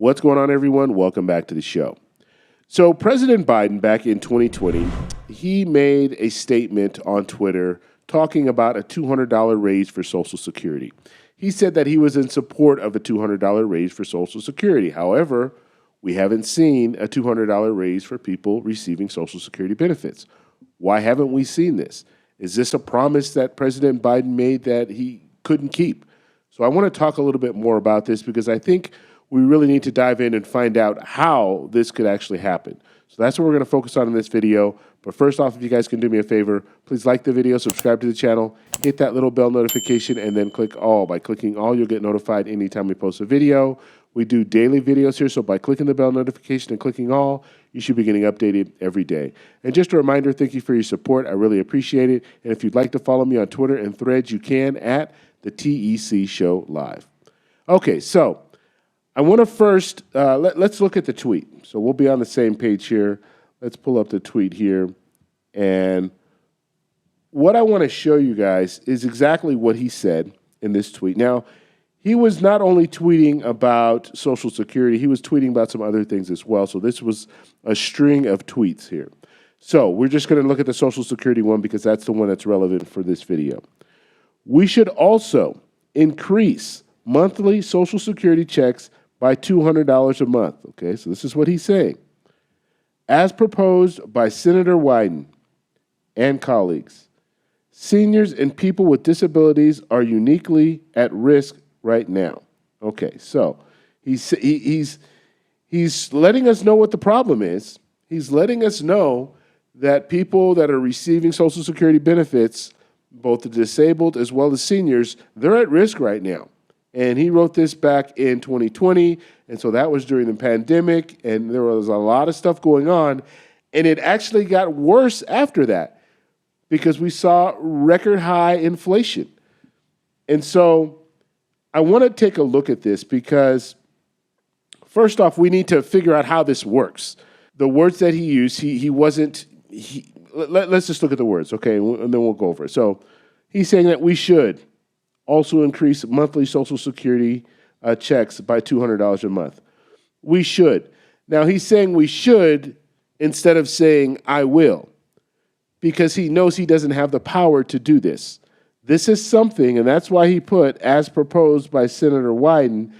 What's going on, everyone? Welcome back to the show. So President Biden, back in 2020, he made a statement on Twitter talking about a $200 raise for Social Security. He said that he was in support of a $200 raise for Social Security. However, we haven't seen a $200 raise for people receiving Social Security benefits. Why haven't we seen this? Is this a promise that President Biden made that he couldn't keep? So I want to talk a little bit more about this because I think we really need to dive in and find out how this could actually happen. So that's what we're going to focus on in this video. But first off, if you guys can do me a favor, please like the video, subscribe to the channel, hit that little bell notification, and then click all. By clicking all, you'll get notified anytime we post a video. We do daily videos here, so by clicking the bell notification and clicking all, you should be getting updated every day. And just a reminder, thank you for your support. I really appreciate it. And if you'd like to follow me on Twitter and Threads, you can at the TEC Show Live. Okay, so I want to first, let's look at the tweet. So we'll be on the same page here. Let's pull up the tweet here. And what I want to show you guys is exactly what he said in this tweet. Now, he was not only tweeting about Social Security, he was tweeting about some other things as well. So this was a string of tweets here. So we're just going to look at the Social Security one because that's the one that's relevant for this video. We should also increase monthly Social Security checks by $200 a month. Okay, so this is what he's saying. As proposed by Senator Wyden and colleagues, seniors and people with disabilities are uniquely at risk right now. Okay, so he's letting us know what the problem is. He's letting us know that people that are receiving Social Security benefits, both the disabled as well as seniors, they're at risk right now. And he wrote this back in 2020, and so that was during the pandemic, and there was a lot of stuff going on, and it actually got worse after that because we saw record high inflation. And so I want to take a look at this because, first off, we need to figure out how this works. The words that he used, let's just look at the words, okay, and then we'll go over it. So he's saying that we should also increase monthly Social Security checks by $200 a month. We should. Now, he's saying we should instead of saying I will, because he knows he doesn't have the power to do this. This is something, and that's why he put, as proposed by Senator Wyden,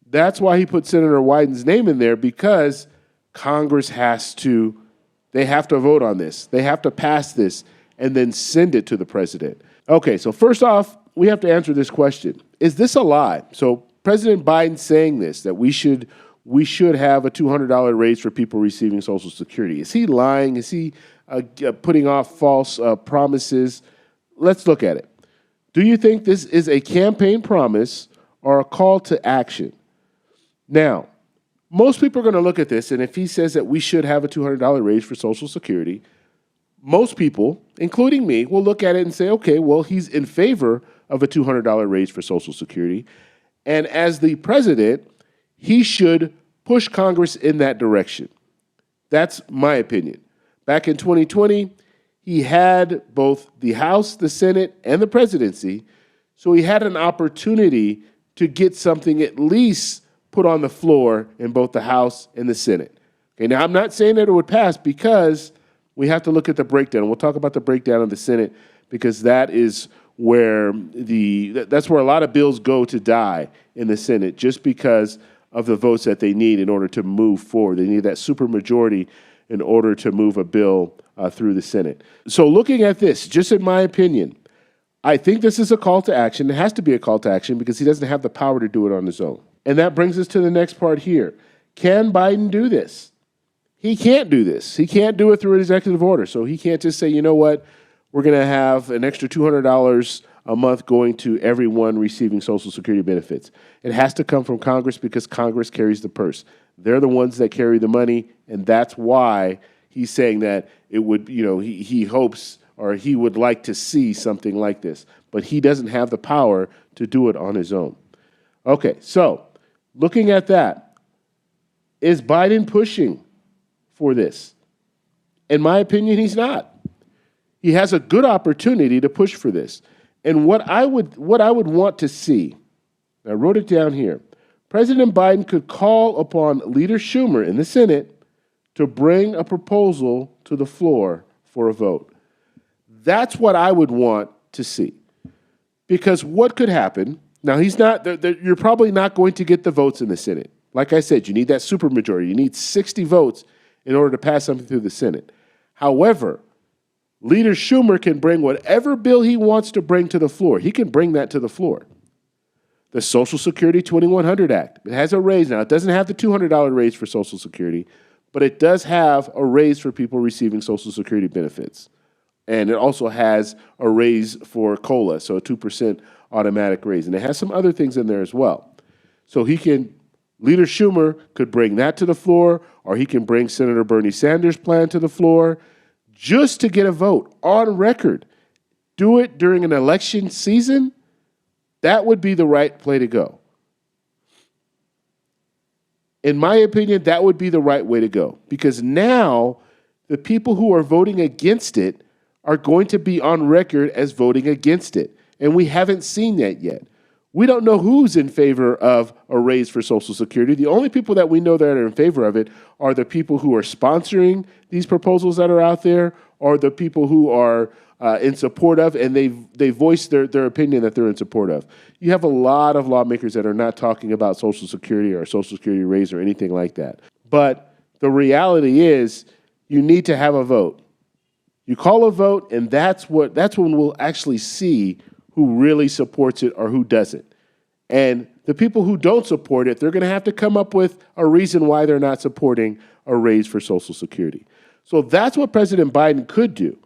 that's why he put Senator Wyden's name in there, because Congress they have to vote on this. They have to pass this and then send it to the president. Okay, so first off, we have to answer this question. Is this a lie? So President Biden saying this, that we should have a $200 raise for people receiving Social Security. Is he lying? Is he putting off false promises? Let's look at it. Do you think this is a campaign promise or a call to action? Now, most people are going to look at this, and if he says that we should have a $200 raise for Social Security, most people, including me, will look at it and say, okay, well, he's in favor of a $200 raise for Social Security. And as the president, he should push Congress in that direction. That's my opinion. Back in 2020, he had both the House, the Senate, and the presidency, so he had an opportunity to get something at least put on the floor in both the House and the Senate. Okay, now I'm not saying that it would pass because we have to look at the breakdown. We'll talk about the breakdown of the Senate because that is where that's where a lot of bills go to die in the Senate just because of the votes that they need in order to move forward. They need that supermajority in order to move a bill through the Senate. So looking at this, just in my opinion, I think this is a call to action. It has to be a call to action because he doesn't have the power to do it on his own. And that brings us to the next part here. Can Biden do this? He can't do this. He can't do it through an executive order. So he can't just say, you know what, we're going to have an extra $200 a month going to everyone receiving Social Security benefits. It has to come from Congress because Congress carries the purse. They're the ones that carry the money, and that's why he's saying that it would, he hopes or he would like to see something like this. But he doesn't have the power to do it on his own. Okay, so looking at that, is Biden pushing for this? In my opinion, he's not. He has a good opportunity to push for this. And what I would want to see, I wrote it down here, President Biden could call upon Leader Schumer in the Senate to bring a proposal to the floor for a vote. That's what I would want to see. Because what could happen, now you're probably not going to get the votes in the Senate. Like I said, you need that supermajority. You need 60 votes in order to pass something through the Senate. However, Leader Schumer can bring whatever bill he wants to bring to the floor. He can bring that to the floor. The Social Security 2100 Act. It has a raise now. It doesn't have the $200 raise for Social Security, but it does have a raise for people receiving Social Security benefits. And it also has a raise for COLA, so a 2% automatic raise. And it has some other things in there as well. So Leader Schumer could bring that to the floor, or he can bring Senator Bernie Sanders' plan to the floor just to get a vote on record. Do it during an election season. That would be the right way to go. In my opinion, that would be the right way to go. Because now the people who are voting against it are going to be on record as voting against it. And we haven't seen that yet. We don't know who's in favor of a raise for Social Security. The only people that we know that are in favor of it are the people who are sponsoring these proposals that are out there, or the people who are in support of, and they voice their opinion that they're in support of. You have a lot of lawmakers that are not talking about Social Security or a Social Security raise or anything like that. But the reality is you need to have a vote. You call a vote, and that's when we'll actually see who really supports it or who doesn't. And the people who don't support it, they're going to have to come up with a reason why they're not supporting a raise for Social Security. So that's what President Biden could do.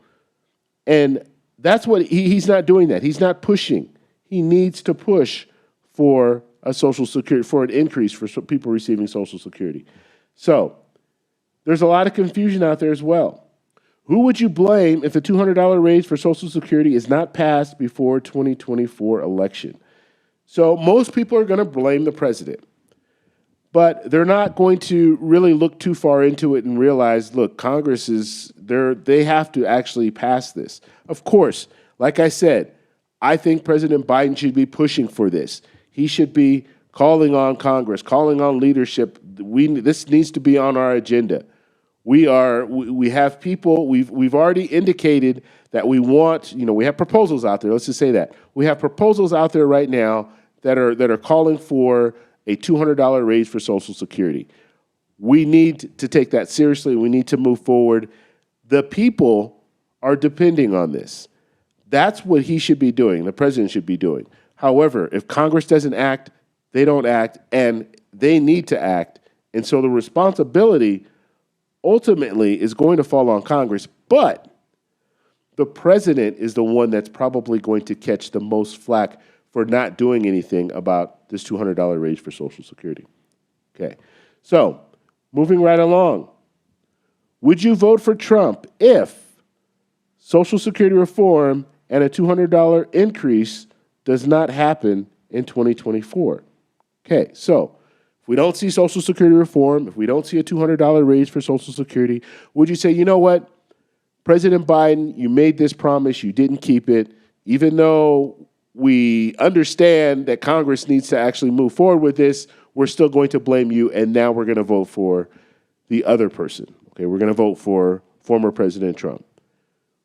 And that's what he's not doing that. He's not pushing. He needs to push for a Social Security, for an increase for people receiving Social Security. So there's a lot of confusion out there as well. Who would you blame if the $200 raise for Social Security is not passed before 2024 election? So most people are going to blame the president. But they're not going to really look too far into it and realize, look, Congress they have to actually pass this. Of course, like I said, I think President Biden should be pushing for this. He should be calling on Congress, calling on leadership. This needs to be on our agenda. We have people, we've already indicated that we want, we have proposals out there. Let's just say that. We have proposals out there right now that are calling for a $200 raise for Social Security. We need to take that seriously. We need to move forward. The people are depending on this. That's what he should be doing, the president should be doing. However, if Congress doesn't act, they don't act, and they need to act. And so the responsibility ultimately is going to fall on Congress, but the president is the one that's probably going to catch the most flack for not doing anything about this $200 raise for Social Security. Okay, so moving right along. Would you vote for Trump if Social Security reform and a $200 increase does not happen in 2024? Okay, so if we don't see Social Security reform, if we don't see a $200 raise for Social Security, would you say, you know what, President Biden, you made this promise, you didn't keep it, even though we understand that Congress needs to actually move forward with this, we're still going to blame you, and now we're going to vote for the other person. Okay, we're going to vote for former President Trump.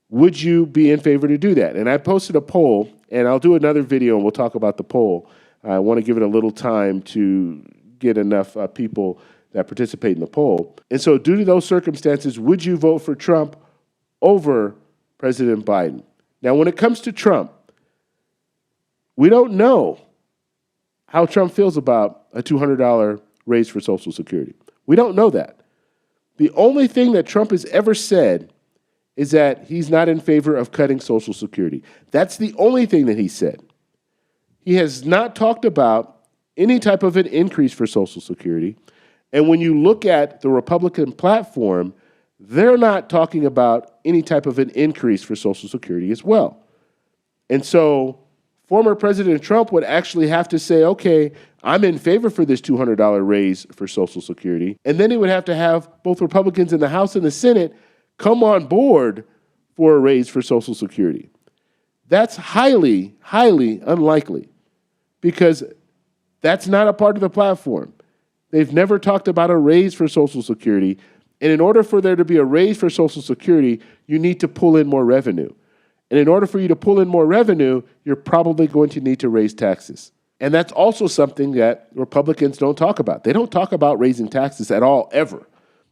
Would you be in favor to do that? And I posted a poll, and I'll do another video, and we'll talk about the poll. I want to give it a little time to get enough people that participate in the poll. And so due to those circumstances, would you vote for Trump over President Biden? Now, when it comes to Trump, we don't know how Trump feels about a $200 raise for Social Security. We don't know that. The only thing that Trump has ever said is that he's not in favor of cutting Social Security. That's the only thing that he said. He has not talked about any type of an increase for Social Security. And when you look at the Republican platform, they're not talking about any type of an increase for Social Security as well. And so former President Trump would actually have to say, okay, I'm in favor for this $200 raise for Social Security. And then he would have to have both Republicans in the House and the Senate come on board for a raise for Social Security. That's highly, highly unlikely, because That's not a part of the platform. They've never talked about a raise for Social Security. And in order for there to be a raise for Social Security, you need to pull in more revenue. And in order for you to pull in more revenue, you're probably going to need to raise taxes. And that's also something that Republicans don't talk about. They don't talk about raising taxes at all, ever.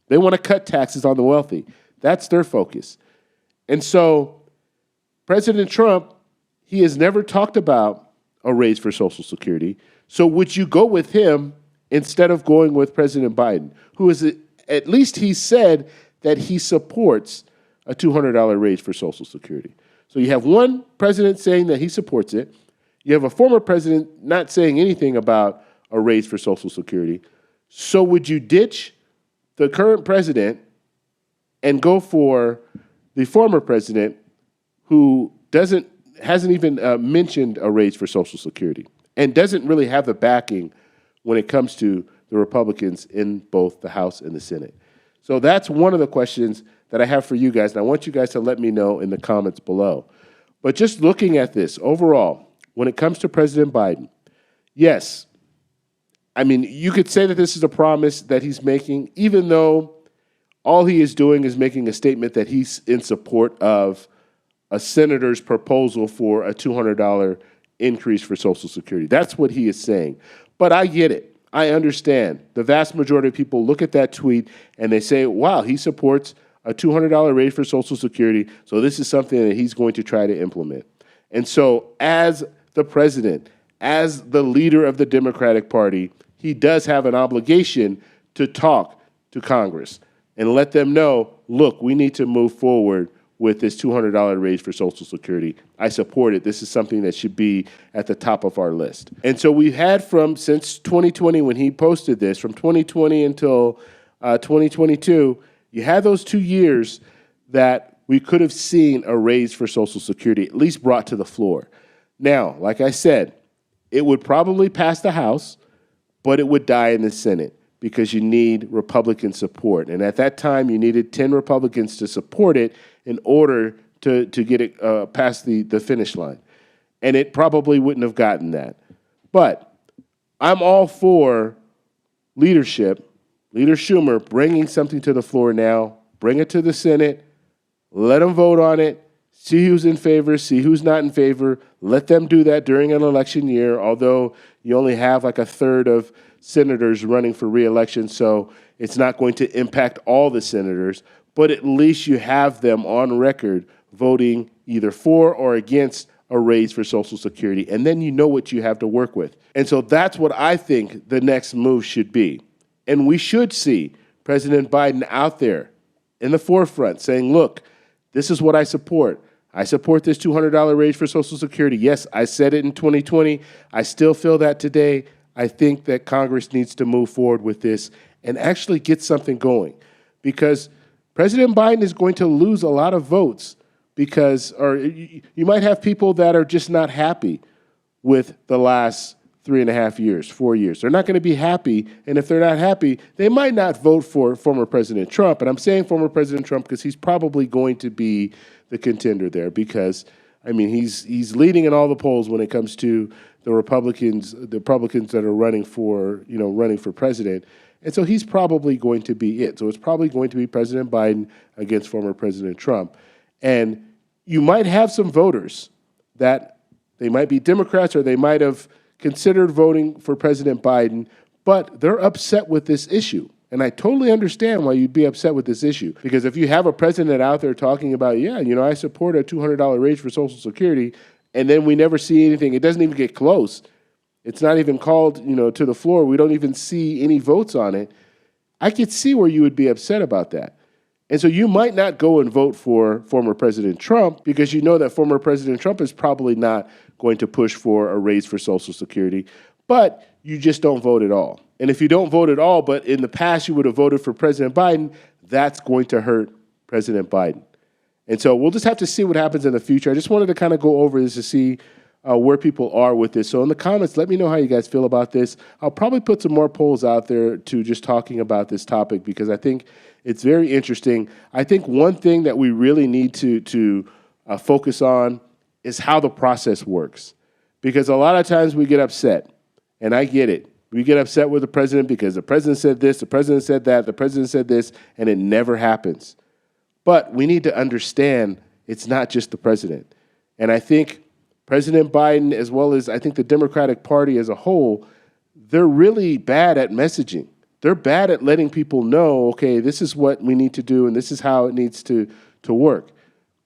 They want to cut taxes on the wealthy. That's their focus. And so President Trump, he has never talked about a raise for Social Security. So would you go with him instead of going with President Biden, who is, at least he said that he supports a $200 raise for Social Security? So you have one president saying that he supports it. You have a former president not saying anything about a raise for Social Security. So would you ditch the current president and go for the former president who hasn't even mentioned a raise for Social Security and doesn't really have the backing when it comes to the Republicans in both the House and the Senate? So that's one of the questions that I have for you guys, and I want you guys to let me know in the comments below. But just looking at this overall, when it comes to President Biden, yes, I mean, you could say that this is a promise that he's making, even though all he is doing is making a statement that he's in support of a senator's proposal for a $200 increase for Social Security. That's what he is saying. But I get it. I understand. The vast majority of people look at that tweet and they say, wow, he supports a $200 raise for Social Security, so this is something that he's going to try to implement. And so as the president, as the leader of the Democratic Party, he does have an obligation to talk to Congress and let them know, look, we need to move forward with this $200 raise for Social Security. I support it. This is something that should be at the top of our list. And so we've had since 2020 when he posted this, from 2020 until 2022, you had those 2 years that we could have seen a raise for Social Security, at least brought to the floor. Now, like I said, it would probably pass the House, but it would die in the Senate because you need Republican support. And at that time, you needed 10 Republicans to support it in order to get it past the finish line. And it probably wouldn't have gotten that. But I'm all for leadership, Leader Schumer, bringing something to the floor now, bring it to the Senate, let them vote on it, see who's in favor, see who's not in favor, let them do that during an election year, although you only have like a third of senators running for re-election, so it's not going to impact all the senators, but at least you have them on record voting either for or against a raise for Social Security, and then you know what you have to work with. And so that's what I think the next move should be. And we should see President Biden out there in the forefront saying, look, this is what I support. I support this $200 raise for Social Security. Yes, I said it in 2020. I still feel that today. I think that Congress needs to move forward with this and actually get something going, because President Biden is going to lose a lot of votes or you might have people that are just not happy with the last 3.5 years, 4 years. They're not going to be happy, and if they're not happy, they might not vote for former President Trump. And I'm saying former President Trump because he's probably going to be the contender there, because, I mean, he's leading in all the polls when it comes to the Republicans that are running for president. And so he's probably going to be it. So it's probably going to be President Biden against former President Trump. And you might have some voters that they might be Democrats or they might have considered voting for President Biden, but they're upset with this issue. And I totally understand why you'd be upset with this issue, because if you have a president out there talking about, I support a $200 raise for Social Security, and then we never see anything, it doesn't even get close. It's not even called, to the floor. We don't even see any votes on it. I could see where you would be upset about that. And so you might not go and vote for former President Trump because you know that former President Trump is probably not going to push for a raise for Social Security, but you just don't vote at all. And if you don't vote at all, but in the past you would have voted for President Biden, that's going to hurt President Biden. And so we'll just have to see what happens in the future. I just wanted to kind of go over this to see where people are with this. So in the comments, let me know how you guys feel about this. I'll probably put some more polls out there to just talking about this topic, because I think it's very interesting. I think one thing that we really need to focus on is how the process works, because a lot of times we get upset And I get it. We get upset with the president because the president said this, the president said that, the president said this, and it never happens. But we need to understand it's not just the president. And I think President Biden, as well as I think the Democratic Party as a whole, they're really bad at messaging. They're bad at letting people know, okay, this is what we need to do and this is how it needs to work.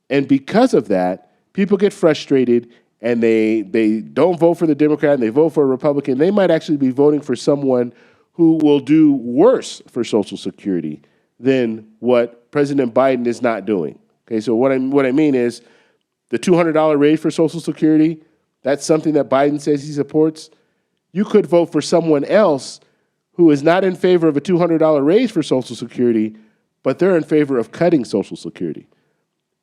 And because of that, people get frustrated and they don't vote for the Democrat and they vote for a Republican. They might actually be voting for someone who will do worse for Social Security than what President Biden is not doing. Okay, so what I mean is the $200 raise for Social Security, that's something that Biden says he supports. You could vote for someone else who is not in favor of a $200 raise for Social Security, but they're in favor of cutting Social Security.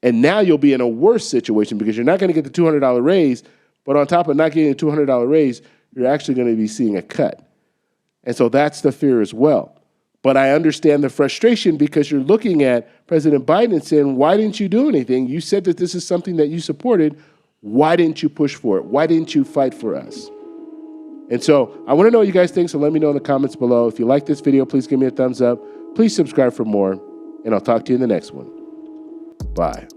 And now you'll be in a worse situation because you're not going to get the $200 raise, but on top of not getting a $200 raise, you're actually going to be seeing a cut. And so that's the fear as well. But I understand the frustration because you're looking at President Biden and saying, why didn't you do anything? You said that this is something that you supported. Why didn't you push for it? Why didn't you fight for us? And so I want to know what you guys think, so let me know in the comments below. If you like this video, please give me a thumbs up. Please subscribe for more, and I'll talk to you in the next one. Bye.